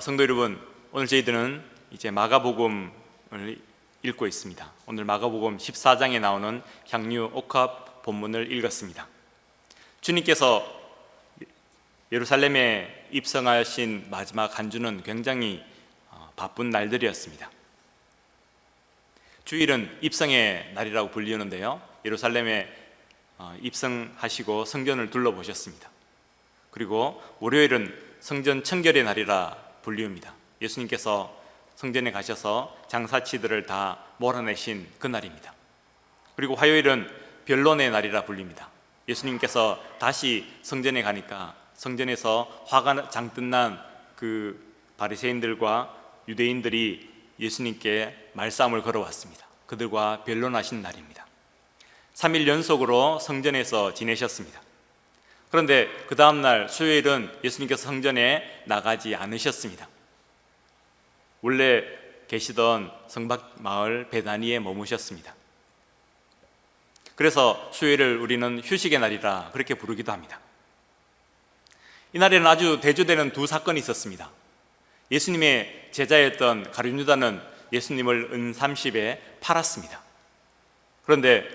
성도 여러분, 오늘 저희들은 이제 마가복음을 읽고 있습니다. 오늘 마가복음 14장에 나오는 향유 옥합 본문을 읽었습니다. 주님께서 예루살렘에 입성하신 마지막 한 주는 굉장히 바쁜 날들이었습니다. 주일은 입성의 날이라고 불리는데요, 예루살렘에 입성하시고 성전을 둘러보셨습니다. 그리고 월요일은 성전 청결의 날이라 불리웁니다. 예수님께서 성전에 가셔서 장사치들을 다 몰아내신 그 날입니다. 그리고 화요일은 변론의 날이라 불립니다. 예수님께서 다시 성전에 가니까 성전에서 화가 잔뜩 난 그 바리새인들과 유대인들이 예수님께 말싸움을 걸어왔습니다. 그들과 변론하신 날입니다. 3일 연속으로 성전에서 지내셨습니다. 그런데 그 다음날 수요일은 예수님께서 성전에 나가지 않으셨습니다. 원래 계시던 성박마을 베다니에 머무셨습니다. 그래서 수요일을 우리는 휴식의 날이라 그렇게 부르기도 합니다. 이날에는 아주 대조되는 두 사건이 있었습니다. 예수님의 제자였던 가룟 유다는 예수님을 은 30에 팔았습니다. 그런데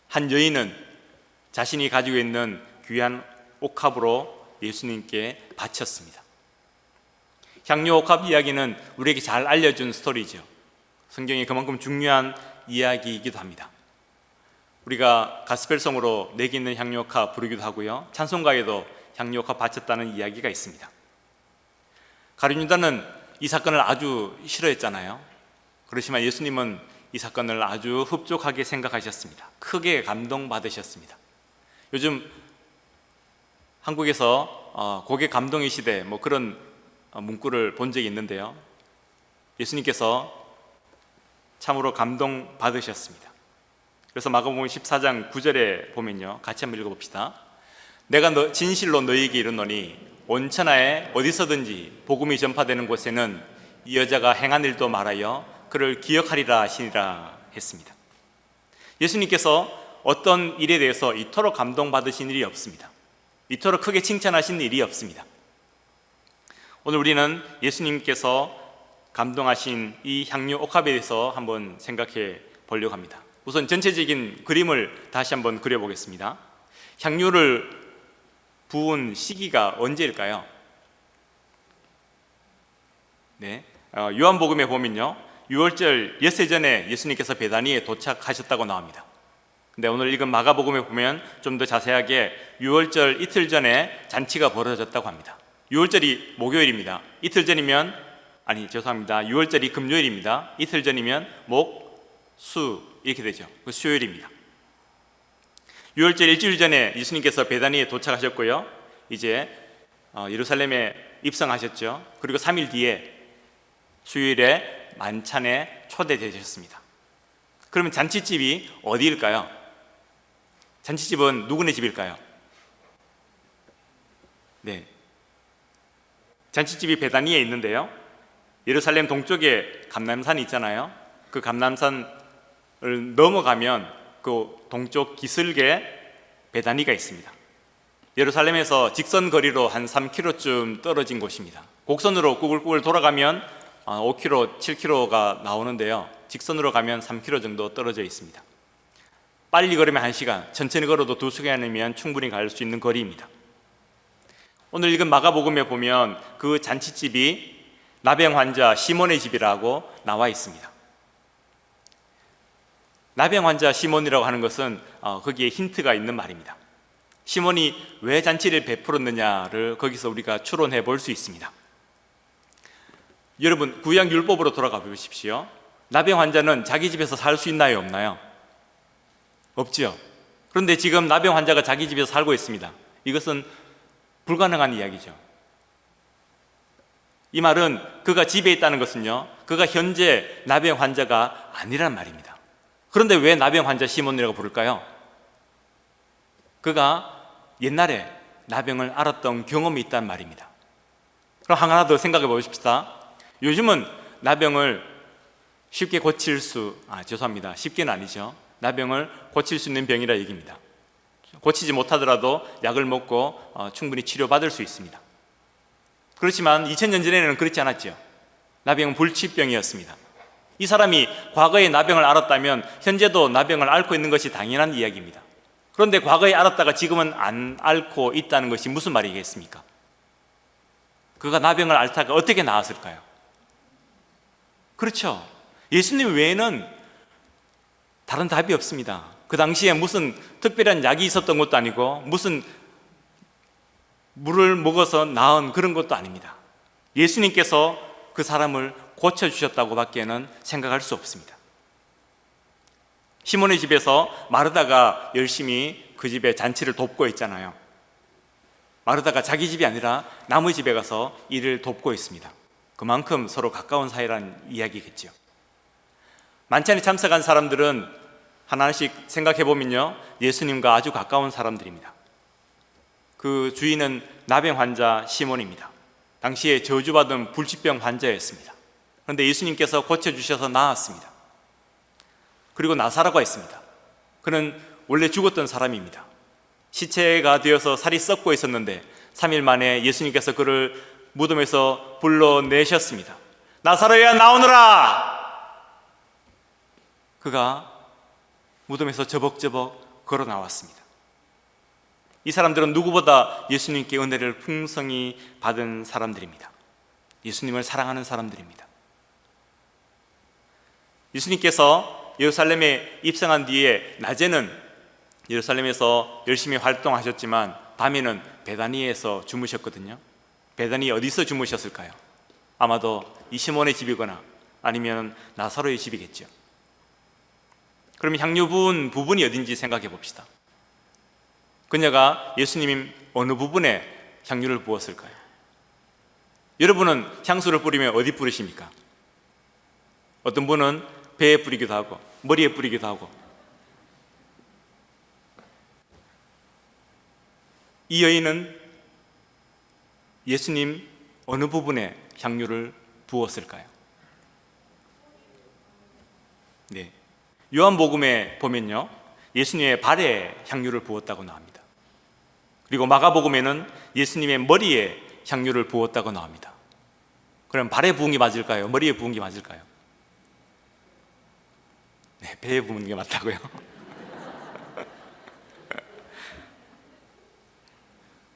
한 여인은 자신이 가지고 있는 귀한 옥합으로 예수님께 바쳤습니다. 향유 옥합 이야기는 우리에게 잘 알려준 스토리죠. 성경이 그만큼 중요한 이야기이기도 합니다. 우리가 가스펠송으로 내기 있는 향유 옥합 부르기도 하고요, 찬송가에도 향유 옥합 바쳤다는 이야기가 있습니다. 가룟 유다는 이 사건을 아주 싫어했잖아요. 그렇지만 예수님은 이 사건을 아주 흡족하게 생각하셨습니다. 크게 감동받으셨습니다. 요즘 한국에서 고개 감동의 시대 그런 문구를 본 적이 있는데요, 예수님께서 참으로 감동받으셨습니다. 그래서 마가복음 14장 9절에 보면요, 같이 한번 읽어봅시다. 내가 진실로 너희에게 이르노니 온 천하에 어디서든지 복음이 전파되는 곳에는 이 여자가 행한 일도 말하여 그를 기억하리라 하시니라 했습니다. 예수님께서 어떤 일에 대해서 이토록 감동받으신 일이 없습니다. 이토록 크게 칭찬하신 일이 없습니다. 오늘 우리는 예수님께서 감동하신 이 향유 옥합에 대해서 한번 생각해 보려고 합니다. 우선 전체적인 그림을 다시 한번 그려보겠습니다. 향유를 부은 시기가 언제일까요? 네, 요한복음에 보면요, 유월절 엿새 전에 예수님께서 베다니에 도착하셨다고 나옵니다. 근데 오늘 읽은 마가복음에 보면 좀 더 자세하게 유월절 이틀 전에 잔치가 벌어졌다고 합니다. 유월절이 목요일입니다. 이틀 전이면 유월절이 금요일입니다. 이틀 전이면 목, 수 이렇게 되죠. 그 수요일입니다. 유월절 일주일 전에 예수님께서 베다니에 도착하셨고요, 이제 예루살렘에 입성하셨죠. 그리고 3일 뒤에 수요일에 만찬에 초대되셨습니다. 그러면 잔치집이 어디일까요? 잔치집은 누구네 집일까요? 네, 잔치집이 베다니에 있는데요, 예루살렘 동쪽에 감람산이 있잖아요. 그 감람산을 넘어가면 그 동쪽 기슭에 베다니가 있습니다. 예루살렘에서 직선 거리로 한 3km쯤 떨어진 곳입니다. 곡선으로 꾸글꾸글 돌아가면 5km, 7km가 나오는데요, 직선으로 가면 3km 정도 떨어져 있습니다. 빨리 걸으면 1시간, 천천히 걸어도 2시간이면 충분히 갈 수 있는 거리입니다. 오늘 읽은 마가복음에 보면 그 잔치집이 나병 환자 시몬의 집이라고 나와 있습니다. 나병 환자 시몬이라고 하는 것은 거기에 힌트가 있는 말입니다. 시몬이 왜 잔치를 베풀었느냐를 거기서 우리가 추론해 볼 수 있습니다. 여러분, 구약 율법으로 돌아가 보십시오. 나병 환자는 자기 집에서 살 수 있나요, 없나요? 없지요. 그런데 지금 나병 환자가 자기 집에서 살고 있습니다. 이것은 불가능한 이야기죠. 이 말은 그가 집에 있다는 것은요, 그가 현재 나병 환자가 아니란 말입니다. 그런데 왜 나병 환자 시몬이라고 부를까요? 그가 옛날에 나병을 앓았던 경험이 있단 말입니다. 그럼 하나 더 생각해 보십시다. 요즘은 나병을 쉽게 쉽게는 아니죠. 나병을 고칠 수 있는 병이라 얘기입니다. 고치지 못하더라도 약을 먹고 충분히 치료받을 수 있습니다. 그렇지만 2000년 전에는 그렇지 않았죠. 나병은 불치병이었습니다. 이 사람이 과거에 나병을 알았다면 현재도 나병을 앓고 있는 것이 당연한 이야기입니다. 그런데 과거에 알았다가 지금은 안 앓고 있다는 것이 무슨 말이겠습니까? 그가 나병을 앓다가 어떻게 나았을까요? 그렇죠. 예수님 외에는 다른 답이 없습니다. 그 당시에 무슨 특별한 약이 있었던 것도 아니고 무슨 물을 먹어서 나은 그런 것도 아닙니다. 예수님께서 그 사람을 고쳐주셨다고 밖에는 생각할 수 없습니다. 시몬의 집에서 마르다가 열심히 그 집에 잔치를 돕고 있잖아요. 마르다가 자기 집이 아니라 남의 집에 가서 일을 돕고 있습니다. 그만큼 서로 가까운 사이라는 이야기겠죠. 만찬에 참석한 사람들은 하나씩 생각해 보면요, 예수님과 아주 가까운 사람들입니다. 그 주인은 나병 환자 시몬입니다. 당시에 저주받은 불치병 환자였습니다. 그런데 예수님께서 고쳐주셔서 나았습니다. 그리고 나사로가 있습니다. 그는 원래 죽었던 사람입니다. 시체가 되어서 살이 썩고 있었는데 3일 만에 예수님께서 그를 무덤에서 불러내셨습니다. 나사로야, 나오너라! 그가 무덤에서 저벅저벅 걸어 나왔습니다. 이 사람들은 누구보다 예수님께 은혜를 풍성히 받은 사람들입니다. 예수님을 사랑하는 사람들입니다. 예수님께서 예루살렘에 입성한 뒤에 낮에는 예루살렘에서 열심히 활동하셨지만 밤에는 베다니에서 주무셨거든요. 베다니 어디서 주무셨을까요? 아마도 이 시몬의 집이거나 아니면 나사로의 집이겠죠. 그러면 향유 부은 부분이 어딘지 생각해 봅시다. 그녀가 예수님 어느 부분에 향유를 부었을까요? 여러분은 향수를 뿌리면 어디 뿌리십니까? 어떤 분은 배에 뿌리기도 하고 머리에 뿌리기도 하고. 이 여인은 예수님 어느 부분에 향유를 부었을까요? 네, 요한복음에 보면요, 예수님의 발에 향유를 부었다고 나옵니다. 그리고 마가복음에는 예수님의 머리에 향유를 부었다고 나옵니다. 그럼 발에 부은 게 맞을까요? 머리에 부은 게 맞을까요? 네, 배에 부은 게 맞다고요?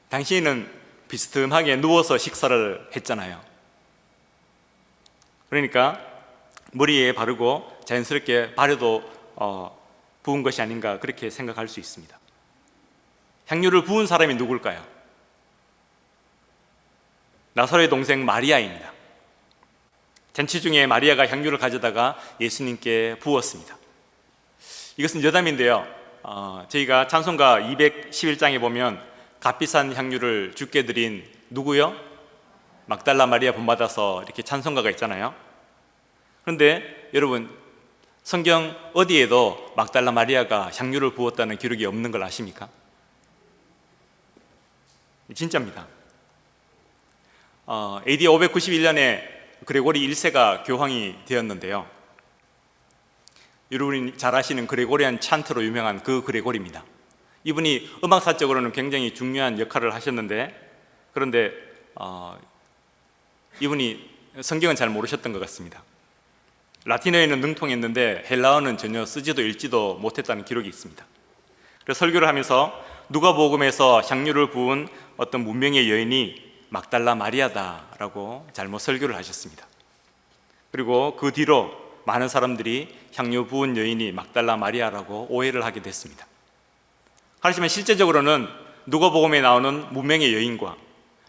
당시에는 비스듬하게 누워서 식사를 했잖아요. 그러니까 머리에 바르고 자연스럽게 발에도 부은 것이 아닌가 그렇게 생각할 수 있습니다. 향유를 부은 사람이 누굴까요? 나사로의 동생 마리아입니다. 잔치 중에 마리아가 향유를 가져다가 예수님께 부었습니다. 이것은 여담인데요, 저희가 찬송가 211장에 보면 값비싼 향유를 주께 드린 누구요? 막달라 마리아 본받아서 이렇게 찬송가가 있잖아요. 그런데 여러분, 성경 어디에도 막달라 마리아가 향유를 부었다는 기록이 없는 걸 아십니까? 진짜입니다. AD 591년에 그레고리 1세가 교황이 되었는데요, 여러분이 잘 아시는 그레고리안 찬트로 유명한 그 그레고리입니다. 이분이 음악사적으로는 굉장히 중요한 역할을 하셨는데, 그런데 이분이 성경은 잘 모르셨던 것 같습니다. 라틴어에는 능통했는데 헬라어는 전혀 쓰지도 읽지도 못했다는 기록이 있습니다. 그래서 설교를 하면서 누가복음에서 향유를 부은 어떤 문명의 여인이 막달라 마리아다라고 잘못 설교를 하셨습니다. 그리고 그 뒤로 많은 사람들이 향유 부은 여인이 막달라 마리아라고 오해를 하게 됐습니다. 하지만 실제적으로는 누가복음에 나오는 문명의 여인과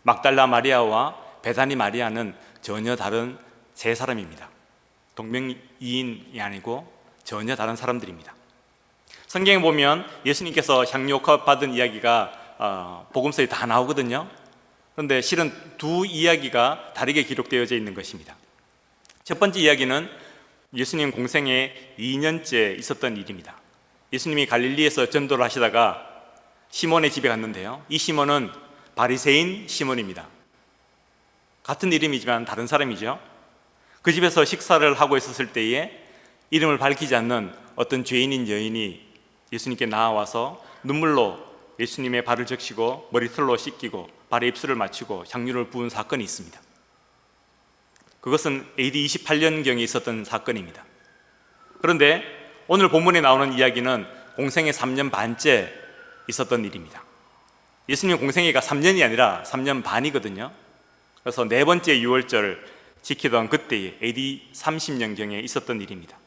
막달라 마리아와 베다니 마리아는 전혀 다른 세 사람입니다. 동명이인이 아니고 전혀 다른 사람들입니다. 성경에 보면 예수님께서 향유 받은 이야기가 복음서에 다 나오거든요. 그런데 실은 두 이야기가 다르게 기록되어져 있는 것입니다. 첫 번째 이야기는 예수님 공생애 2년째 있었던 일입니다. 예수님이 갈릴리에서 전도를 하시다가 시몬의 집에 갔는데요, 이 시몬은 바리새인 시몬입니다. 같은 이름이지만 다른 사람이죠. 그 집에서 식사를 하고 있었을 때에 이름을 밝히지 않는 어떤 죄인인 여인이 예수님께 나와서 눈물로 예수님의 발을 적시고 머리털로 씻기고 발에 입술을 맞추고 향유를 부은 사건이 있습니다. 그것은 AD 28년경에 있었던 사건입니다. 그런데 오늘 본문에 나오는 이야기는 공생애 3년 반째 있었던 일입니다. 예수님 공생애가 3년이 아니라 3년 반이거든요. 그래서 네 번째 유월절 지키던 그때에 AD 30년경에 있었던 일입니다.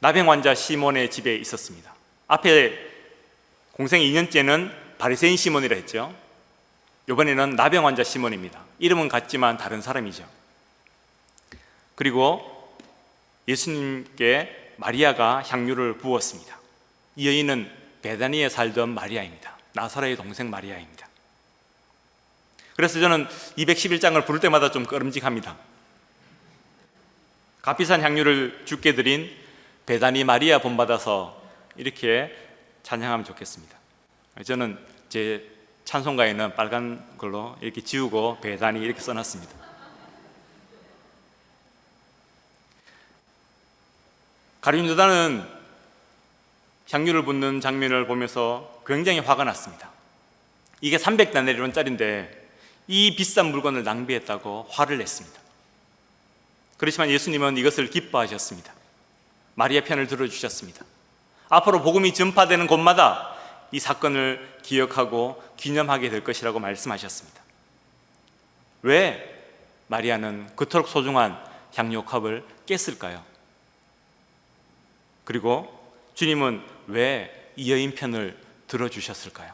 나병 환자 시몬의 집에 있었습니다. 앞에 공생애 2년째는 바리새인 시몬이라 했죠. 이번에는 나병 환자 시몬입니다. 이름은 같지만 다른 사람이죠. 그리고 예수님께 마리아가 향유를 부었습니다. 이 여인은 베다니에 살던 마리아입니다. 나사로의 동생 마리아입니다. 그래서 저는 211장을 부를 때마다 좀 꺼름직합니다. 값비싼 향유를 주께 드린 베다니 마리아 본받아서 이렇게 찬양하면 좋겠습니다. 저는 제 찬송가에는 빨간 걸로 이렇게 지우고 베다니 이렇게 써놨습니다. 가룟 유다는 향유를 붓는 장면을 보면서 굉장히 화가 났습니다. 이게 300다네리온짜리인데 이 비싼 물건을 낭비했다고 화를 냈습니다. 그렇지만 예수님은 이것을 기뻐하셨습니다. 마리아 편을 들어주셨습니다. 앞으로 복음이 전파되는 곳마다 이 사건을 기억하고 기념하게 될 것이라고 말씀하셨습니다. 왜 마리아는 그토록 소중한 향유컵을 깼을까요? 그리고 주님은 왜 이 여인 편을 들어주셨을까요?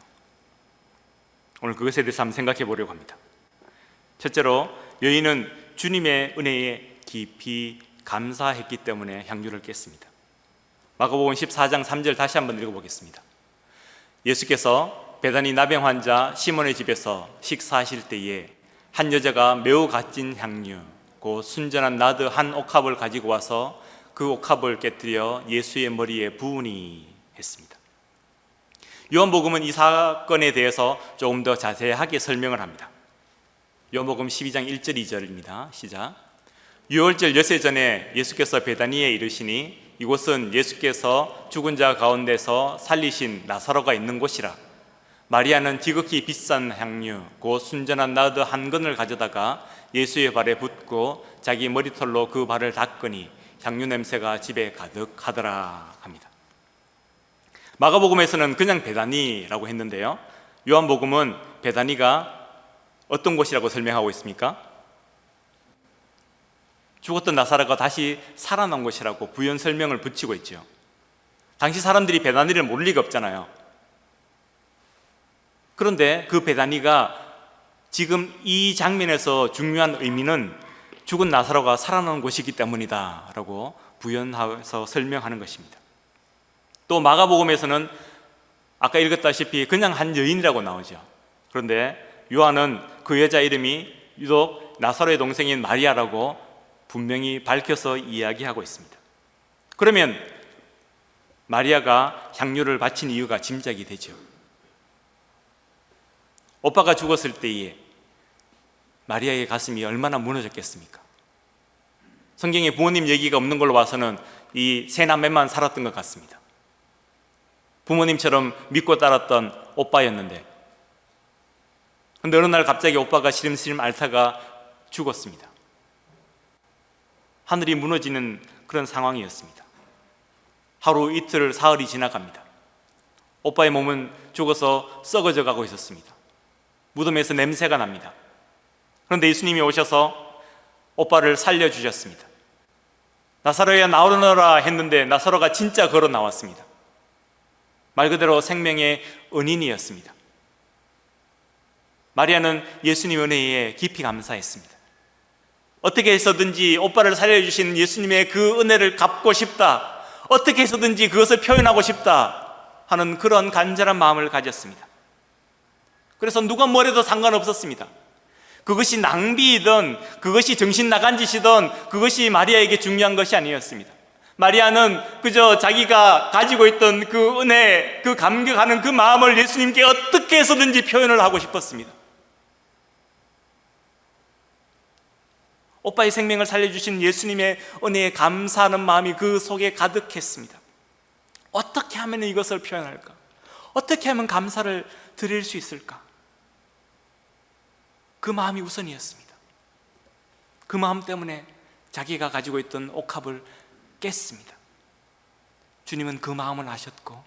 오늘 그것에 대해서 한번 생각해 보려고 합니다. 첫째로 여인은 주님의 은혜에 깊이 감사했기 때문에 향유를 깼습니다. 마가복음 14장 3절 다시 한번 읽어보겠습니다. 예수께서 베다니 나병 환자 시몬의 집에서 식사하실 때에 한 여자가 매우 값진 향유 곧 순전한 나드 한 옥합을 가지고 와서 그 옥합을 깨뜨려 예수의 머리에 부으니 했습니다. 요한복음은 이 사건에 대해서 조금 더 자세하게 설명을 합니다. 요한복음 12장 1절 2절입니다. 시작. 유월절 엿새 전에 예수께서 베다니에 이르시니 이곳은 예수께서 죽은 자 가운데서 살리신 나사로가 있는 곳이라. 마리아는 지극히 비싼 향유 곧 순전한 나드 한 근을 가져다가 예수의 발에 붓고 자기 머리털로 그 발을 닦으니 향유 냄새가 집에 가득하더라 합니다. 마가복음에서는 그냥 베다니라고 했는데요, 요한복음은 베다니가 어떤 곳이라고 설명하고 있습니까? 죽었던 나사로가 다시 살아난 곳이라고 부연 설명을 붙이고 있죠. 당시 사람들이 베다니를 모를 리가 없잖아요. 그런데 그 베다니가 지금 이 장면에서 중요한 의미는 죽은 나사로가 살아난 곳이기 때문이다 라고 부연해서 설명하는 것입니다. 또 마가복음에서는 아까 읽었다시피 그냥 한 여인이라고 나오죠. 그런데 요한은 그 여자 이름이 유독 나사로의 동생인 마리아라고 분명히 밝혀서 이야기하고 있습니다. 그러면 마리아가 향유를 바친 이유가 짐작이 되죠. 오빠가 죽었을 때에 마리아의 가슴이 얼마나 무너졌겠습니까? 성경에 부모님 얘기가 없는 걸로 봐서는 이 세 남매만 살았던 것 같습니다. 부모님처럼 믿고 따랐던 오빠였는데, 그런데 어느 날 갑자기 오빠가 시름시름 앓다가 죽었습니다. 하늘이 무너지는 그런 상황이었습니다. 하루 이틀 사흘이 지나갑니다. 오빠의 몸은 죽어서 썩어져 가고 있었습니다. 무덤에서 냄새가 납니다. 그런데 예수님이 오셔서 오빠를 살려주셨습니다. 나사로야 나오너라 했는데 나사로가 진짜 걸어 나왔습니다. 말 그대로 생명의 은인이었습니다. 마리아는 예수님 은혜에 깊이 감사했습니다. 어떻게 해서든지 오빠를 살려주신 예수님의 그 은혜를 갚고 싶다, 어떻게 해서든지 그것을 표현하고 싶다 하는 그런 간절한 마음을 가졌습니다. 그래서 누가 뭐래도 상관없었습니다. 그것이 낭비이든 그것이 정신 나간 짓이든 그것이 마리아에게 중요한 것이 아니었습니다. 마리아는 그저 자기가 가지고 있던 그 은혜, 그 감격하는 그 마음을 예수님께 어떻게 해서든지 표현을 하고 싶었습니다. 오빠의 생명을 살려주신 예수님의 은혜에 감사하는 마음이 그 속에 가득했습니다. 어떻게 하면 이것을 표현할까? 어떻게 하면 감사를 드릴 수 있을까? 그 마음이 우선이었습니다. 그 마음 때문에 자기가 가지고 있던 옥합을 깼습니다. 주님은 그 마음을 아셨고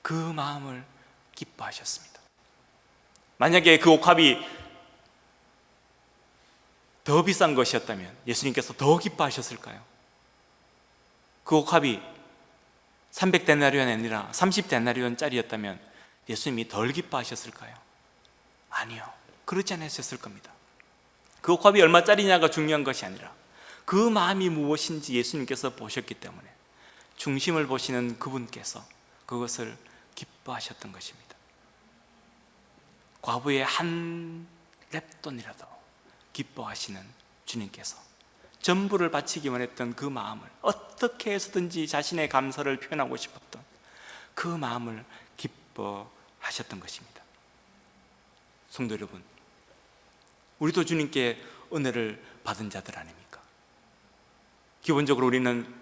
그 마음을 기뻐하셨습니다. 만약에 그 옥합이 더 비싼 것이었다면 예수님께서 더 기뻐하셨을까요? 그 옥합이 300데나리온이 아니라 30데나리온짜리였다면 예수님이 덜 기뻐하셨을까요? 아니요, 그렇지 않으셨을 겁니다. 그 옥합이 얼마짜리냐가 중요한 것이 아니라 그 마음이 무엇인지 예수님께서 보셨기 때문에 중심을 보시는 그분께서 그것을 기뻐하셨던 것입니다. 과부의 한 렙돈이라도 기뻐하시는 주님께서 전부를 바치기 원했던 그 마음을, 어떻게 해서든지 자신의 감사를 표현하고 싶었던 그 마음을 기뻐하셨던 것입니다. 성도 여러분, 우리도 주님께 은혜를 받은 자들 아닙니까? 기본적으로 우리는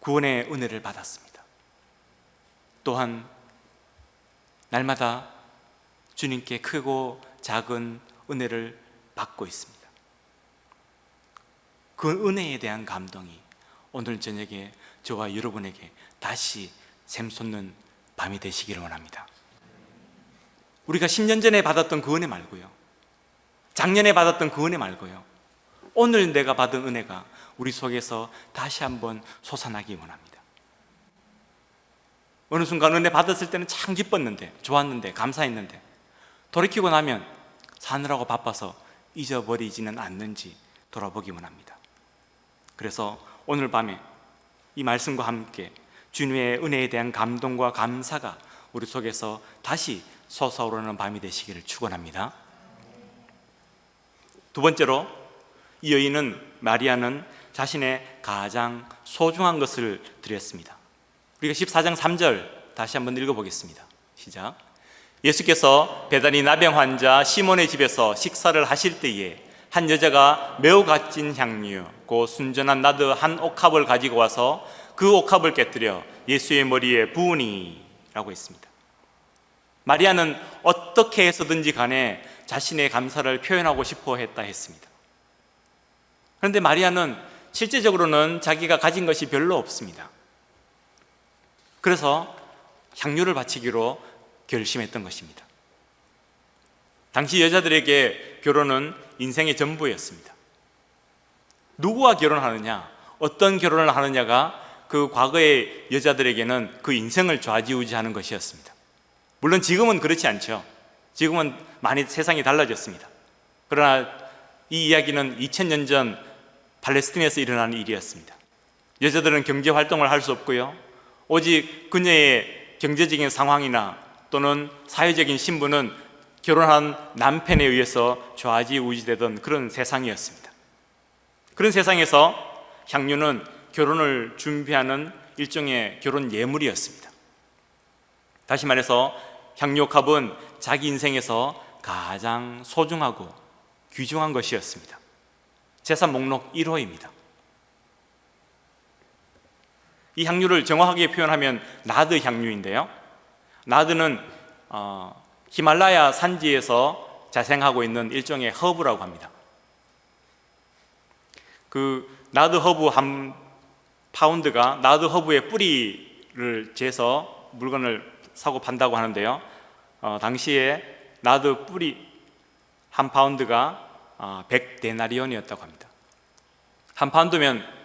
구원의 은혜를 받았습니다. 또한 날마다 주님께 크고 작은 은혜를 받고 있습니다. 그 은혜에 대한 감동이 오늘 저녁에 저와 여러분에게 다시 샘솟는 밤이 되시기를 원합니다. 우리가 10년 전에 받았던 그 은혜 말고요, 작년에 받았던 그 은혜 말고요, 오늘 내가 받은 은혜가 우리 속에서 다시 한번 솟아나기 원합니다. 어느 순간 은혜 받았을 때는 참 기뻤는데, 좋았는데, 감사했는데 돌이키고 나면 사느라고 바빠서 잊어버리지는 않는지 돌아보기 원합니다. 그래서 오늘 밤에 이 말씀과 함께 주님의 은혜에 대한 감동과 감사가 우리 속에서 다시 솟아오르는 밤이 되시기를 축원합니다. 두 번째로, 이 여인은, 마리아는 자신의 가장 소중한 것을 드렸습니다. 우리가 14장 3절 다시 한번 읽어보겠습니다. 시작. 예수께서 베다니 나병 환자 시몬의 집에서 식사를 하실 때에 한 여자가 매우 값진 향유 곧 순전한 나드 한 옥합을 가지고 와서 그 옥합을 깨뜨려 예수의 머리에 부으니 라고 했습니다. 마리아는 어떻게 해서든지 간에 자신의 감사를 표현하고 싶어 했다 했습니다. 그런데 마리아는 실제적으로는 자기가 가진 것이 별로 없습니다. 그래서 향유를 바치기로 결심했던 것입니다. 당시 여자들에게 결혼은 인생의 전부였습니다. 누구와 결혼하느냐, 어떤 결혼을 하느냐가 그 과거의 여자들에게는 그 인생을 좌지우지하는 것이었습니다. 물론 지금은 그렇지 않죠. 지금은 많이 세상이 달라졌습니다. 그러나 이 이야기는 2000년 전 팔레스틴에서 일어난 일이었습니다. 여자들은 경제 활동을 할 수 없고요, 오직 그녀의 경제적인 상황이나 또는 사회적인 신분은 결혼한 남편에 의해서 좌지우지되던 그런 세상이었습니다. 그런 세상에서 향유는 결혼을 준비하는 일종의 결혼 예물이었습니다. 다시 말해서 향유옥합은 자기 인생에서 가장 소중하고 귀중한 것이었습니다. 재산 목록 1호입니다. 이 향유를 정확하게 표현하면 나드 향유인데요, 나드는 히말라야 산지에서 자생하고 있는 일종의 허브라고 합니다. 그 나드 허브 한 파운드가 나드 허브의 뿌리를 재서 물건을 사고 판다고 하는데요, 당시에 나드 뿌리 한 파운드가 100데나리온이었다고 합니다. 한 파운드면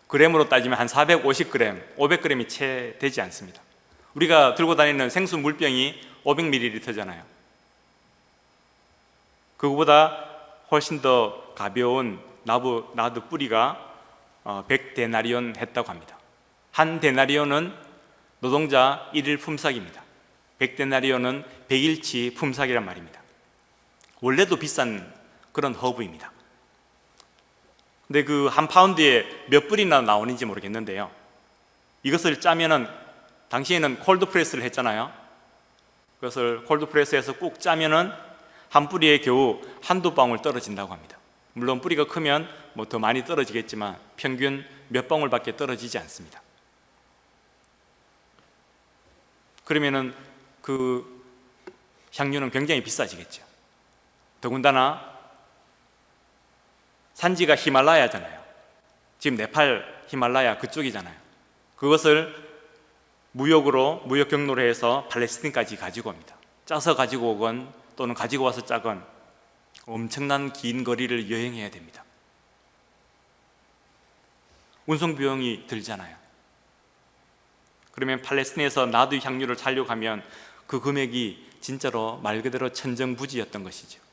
그램으로 따지면 한 450g, 500g이 채 되지 않습니다. 우리가 들고 다니는 생수 물병이 500ml잖아요. 그거보다 훨씬 더 가벼운 나드 뿌리가 100데나리온 했다고 합니다. 한 데나리온은 노동자 1일 품삯입니다. 100데나리온은 100일치 품삯이란 말입니다. 원래도 비싼 그런 허브입니다. 근데 그 한 파운드에 몇 뿌리나 나오는지 모르겠는데요, 이것을 짜면은, 당시에는 콜드프레스를 했잖아요. 그것을 콜드프레스해서 꾹 짜면은 한 뿌리에 겨우 한두 방울 떨어진다고 합니다. 물론 뿌리가 크면 뭐 더 많이 떨어지겠지만 평균 몇 방울밖에 떨어지지 않습니다. 그러면은 그 향유는 굉장히 비싸지겠죠. 더군다나 산지가 히말라야잖아요. 지금 네팔 히말라야 그쪽이잖아요. 그것을 무역 경로로 해서 팔레스틴까지 가지고 옵니다. 짜서 가지고 오건 또는 가지고 와서 짜건 엄청난 긴 거리를 여행해야 됩니다. 운송 비용이 들잖아요. 그러면 팔레스틴에서 나두 향유를 사려고 하면 그 금액이 진짜로 말 그대로 천정부지였던 것이죠.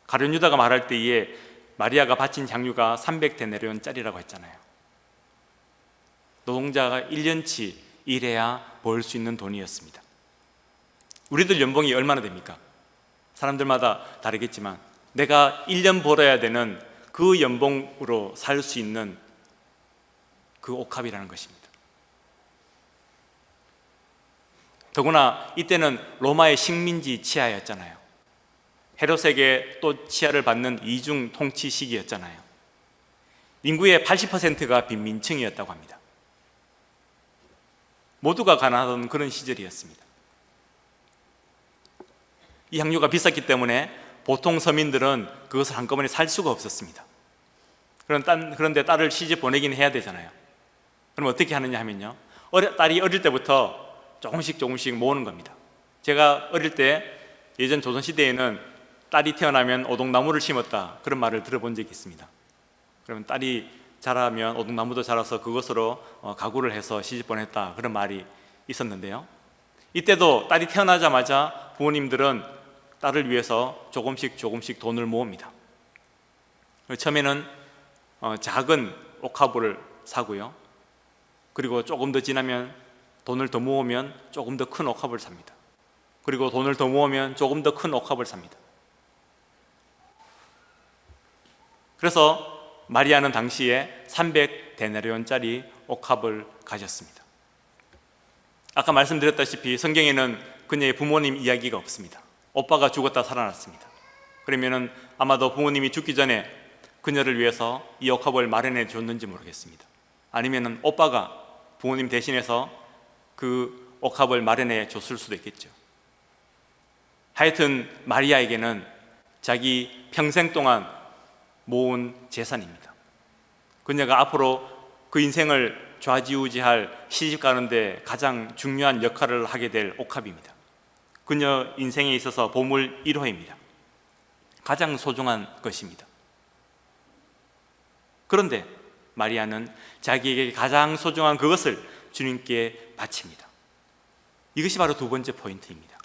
가룟 유다가 말할 때에 마리아가 바친 향유가 300데나리온짜리라고 했잖아요. 노동자가 1년치 일해야 벌 수 있는 돈이었습니다. 우리들 연봉이 얼마나 됩니까? 사람들마다 다르겠지만 내가 1년 벌어야 되는 그 연봉으로 살 수 있는 그 옥합이라는 것입니다. 더구나 이때는 로마의 식민지 치하였잖아요. 헤롯에게 또 치하를 받는 이중 통치 시기였잖아요. 인구의 80%가 빈민층이었다고 합니다. 모두가 가난하던 그런 시절이었습니다. 이 향유가 비쌌기 때문에 보통 서민들은 그것을 한꺼번에 살 수가 없었습니다. 그런데 딸을 시집 보내긴 해야 되잖아요. 그럼 어떻게 하느냐 하면요, 딸이 어릴 때부터 조금씩 모으는 겁니다. 제가 어릴 때 예전 조선시대에는 딸이 태어나면 오동나무를 심었다, 그런 말을 들어본 적이 있습니다. 그러면 딸이 자라면 오동나무도 자라서 그것으로 가구를 해서 시집 보냈다, 그런 말이 있었는데요. 이때도 딸이 태어나자마자 부모님들은 딸을 위해서 조금씩 돈을 모읍니다. 처음에는 작은 옥합을 사고요. 그리고 조금 더 지나면 돈을 더 모으면 조금 더 큰 옥합을 삽니다. 그리고 돈을 더 모으면 조금 더 큰 옥합을 삽니다. 그래서 마리아는 당시에 300데나리온짜리 옥합을 가졌습니다. 아까 말씀드렸다시피 성경에는 그녀의 부모님 이야기가 없습니다. 오빠가 죽었다 살아났습니다. 그러면은 아마도 부모님이 죽기 전에 그녀를 위해서 이 옥합을 마련해 줬는지 모르겠습니다. 아니면은 오빠가 부모님 대신해서 그 옥합을 마련해 줬을 수도 있겠죠. 하여튼 마리아에게는 자기 평생 동안 모은 재산입니다. 그녀가 앞으로 그 인생을 좌지우지할 시집 가는데 가장 중요한 역할을 하게 될 옥합입니다. 그녀 인생에 있어서 보물 1호입니다. 가장 소중한 것입니다. 그런데 마리아는 자기에게 가장 소중한 그것을 주님께 바칩니다. 이것이 바로 두 번째 포인트입니다.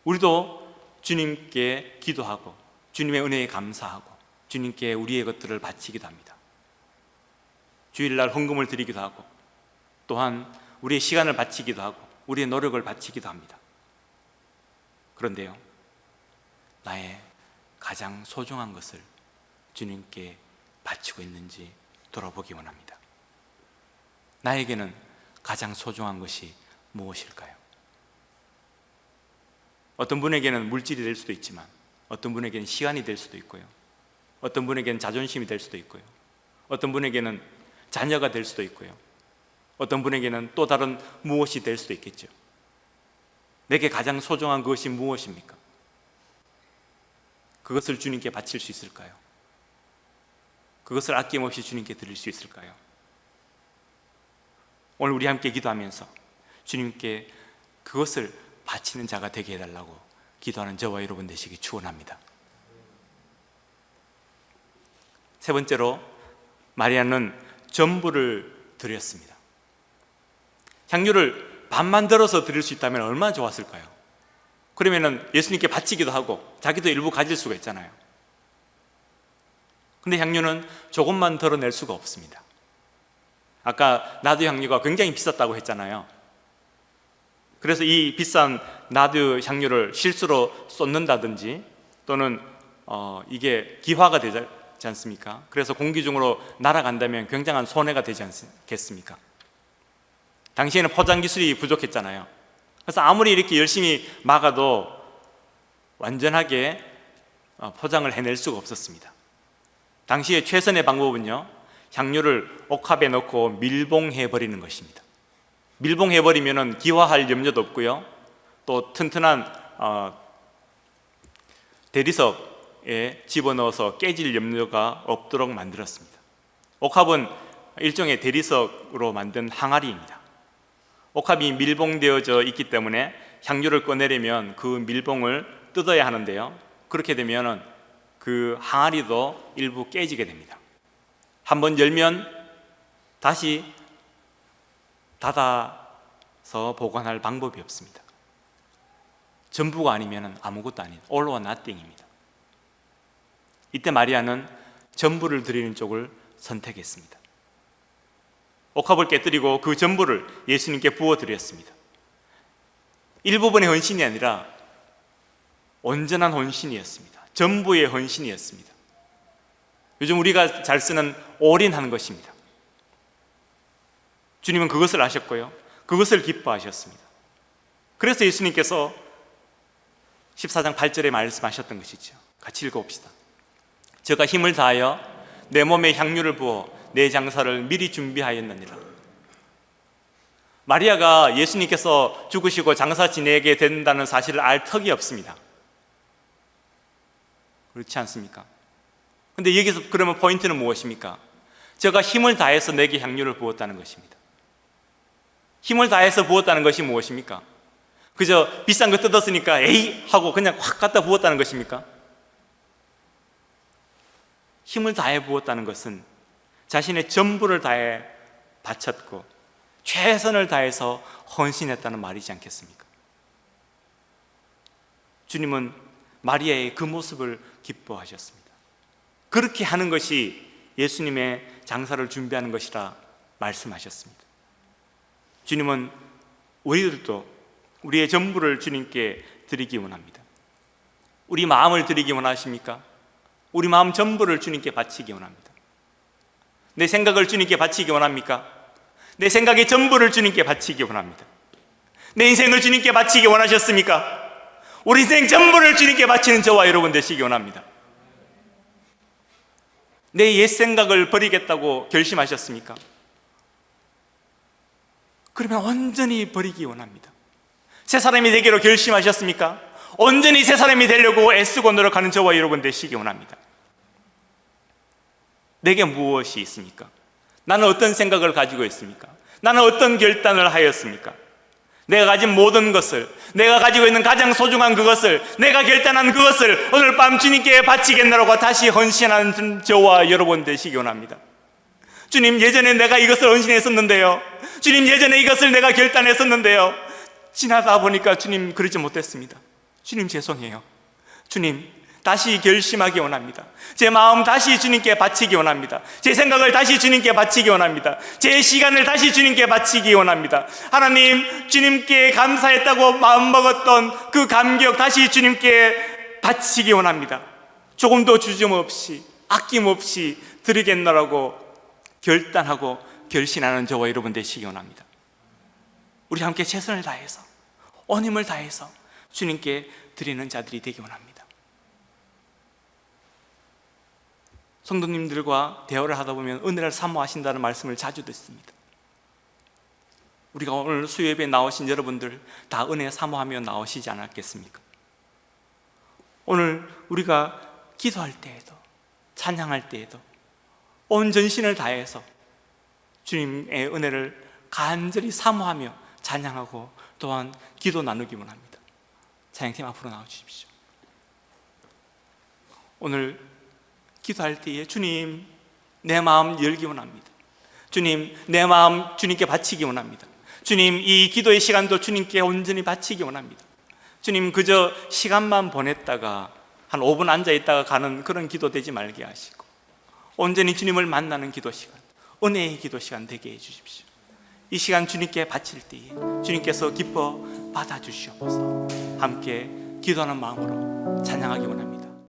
우리도 주님께 기도하고 주님의 은혜에 감사하고 주님께 우리의 것들을 바치기도 합니다. 주일날 헌금을 드리기도 하고 또한 우리의 시간을 바치기도 하고 우리의 노력을 바치기도 합니다. 그런데요, 나의 가장 소중한 것을 주님께 바치고 있는지 돌아보기 원합니다. 나에게는 가장 소중한 것이 무엇일까요? 어떤 분에게는 물질이 될 수도 있지만 어떤 분에게는 시간이 될 수도 있고요. 어떤 분에게는 자존심이 될 수도 있고요. 어떤 분에게는 자녀가 될 수도 있고요. 어떤 분에게는 또 다른 무엇이 될 수도 있겠죠. 내게 가장 소중한 그것이 무엇입니까? 그것을 주님께 바칠 수 있을까요? 그것을 아낌없이 주님께 드릴 수 있을까요? 오늘 우리 함께 기도하면서 주님께 그것을 바치는 자가 되게 해달라고 기도하는 저와 여러분 되시기 축원합니다. 세 번째로 마리아는 전부를 드렸습니다. 향유를 반만 들어서 드릴 수 있다면 얼마나 좋았을까요? 그러면은 예수님께 바치기도 하고 자기도 일부 가질 수가 있잖아요. 근데 향유는 조금만 덜어낼 수가 없습니다. 아까 나두 향유가 굉장히 비쌌다고 했잖아요. 그래서 이 비싼 나두 향유를 실수로 쏟는다든지 또는 이게 기화가 되지 않습니까? 그래서 공기 중으로 날아간다면 굉장한 손해가 되지 않겠습니까? 당시에는 포장 기술이 부족했잖아요. 그래서 아무리 이렇게 열심히 막아도 완전하게 포장을 해낼 수가 없었습니다. 당시의 최선의 방법은요, 향유를 옥합에 넣고 밀봉해 버리는 것입니다. 밀봉해 버리면 기화할 염려도 없고요, 또 튼튼한 대리석에 집어넣어서 깨질 염려가 없도록 만들었습니다. 옥합은 일종의 대리석으로 만든 항아리입니다. 옥합이 밀봉되어져 있기 때문에 향유를 꺼내려면 그 밀봉을 뜯어야 하는데요, 그렇게 되면 그 항아리도 일부 깨지게 됩니다. 한번 열면 다시 닫아서 보관할 방법이 없습니다. 전부가 아니면 아무것도 아닌 all or nothing입니다. 이때 마리아는 전부를 드리는 쪽을 선택했습니다. 옥합을 깨뜨리고 그 전부를 예수님께 부어드렸습니다. 일부분의 헌신이 아니라 온전한 헌신이었습니다. 전부의 헌신이었습니다. 요즘 우리가 잘 쓰는 올인하는 것입니다. 주님은 그것을 아셨고요, 그것을 기뻐하셨습니다. 그래서 예수님께서 14장 8절에 말씀하셨던 것이죠. 같이 읽어봅시다. 저가 힘을 다하여 내 몸에 향유를 부어 내 장사를 미리 준비하였느니라. 마리아가 예수님께서 죽으시고 장사 지내게 된다는 사실을 알 턱이 없습니다. 그렇지 않습니까? 근데 여기서 그러면 포인트는 무엇입니까? 저가 힘을 다해서 내게 향유를 부었다는 것입니다. 힘을 다해서 부었다는 것이 무엇입니까? 그저 비싼 거 뜯었으니까 에이 하고 그냥 확 갖다 부었다는 것입니까? 힘을 다해 부었다는 것은 자신의 전부를 다해 바쳤고 최선을 다해서 헌신했다는 말이지 않겠습니까? 주님은 마리아의 그 모습을 기뻐하셨습니다. 그렇게 하는 것이 예수님의 장사를 준비하는 것이라 말씀하셨습니다. 주님은 우리들도 우리의 전부를 주님께 드리기 원합니다. 우리 마음을 드리기 원하십니까? 우리 마음 전부를 주님께 바치기 원합니다. 내 생각을 주님께 바치기 원합니까? 내 생각의 전부를 주님께 바치기 원합니다. 내 인생을 주님께 바치기 원하셨습니까? 우리 인생 전부를 주님께 바치는 저와 여러분 되시기 원합니다. 내 옛 생각을 버리겠다고 결심하셨습니까? 그러면 온전히 버리기 원합니다. 새 사람이 되기로 결심하셨습니까? 온전히 새 사람이 되려고 애쓰고 노력하는 저와 여러분 되시기 원합니다. 내게 무엇이 있습니까? 나는 어떤 생각을 가지고 있습니까? 나는 어떤 결단을 하였습니까? 내가 가진 모든 것을, 내가 가지고 있는 가장 소중한 그것을, 내가 결단한 그것을 오늘 밤 주님께 바치겠노라고 다시 헌신하는 저와 여러분 되시기 원합니다. 주님, 예전에 내가 이것을 헌신했었는데요, 주님, 예전에 이것을 내가 결단했었는데요, 지나다 보니까 주님 그러지 못했습니다. 주님 죄송해요. 주님, 다시 결심하기 원합니다. 제 마음 다시 주님께 바치기 원합니다. 제 생각을 다시 주님께 바치기 원합니다. 제 시간을 다시 주님께 바치기 원합니다. 하나님, 주님께 감사했다고 마음먹었던 그 감격 다시 주님께 바치기 원합니다. 조금도 주저없이 아낌없이 드리겠노라고 결단하고 결심하는 저와 여러분 되시기 원합니다. 우리 함께 최선을 다해서 온 힘을 다해서 주님께 드리는 자들이 되기 원합니다. 성도님들과 대화를 하다 보면 은혜를 사모하신다는 말씀을 자주 듣습니다. 우리가 오늘 수요예배에 나오신 여러분들 다 은혜 사모하며 나오시지 않았겠습니까? 오늘 우리가 기도할 때에도 찬양할 때에도 온 전신을 다해서 주님의 은혜를 간절히 사모하며 찬양하고 또한 기도 나누기 원합니다. 찬양팀 앞으로 나와주십시오. 오늘 기도할 때에 주님, 내 마음 열기 원합니다. 주님, 내 마음 주님께 바치기 원합니다. 주님, 이 기도의 시간도 주님께 온전히 바치기 원합니다. 주님, 그저 시간만 보냈다가 한 5분 앉아있다가 가는 그런 기도 되지 말게 하시고 온전히 주님을 만나는 기도 시간, 은혜의 기도 시간 되게 해주십시오. 이 시간 주님께 바칠 때에 주님께서 기뻐 받아주시옵소서. 함께 기도하는 마음으로 찬양하기 원합니다.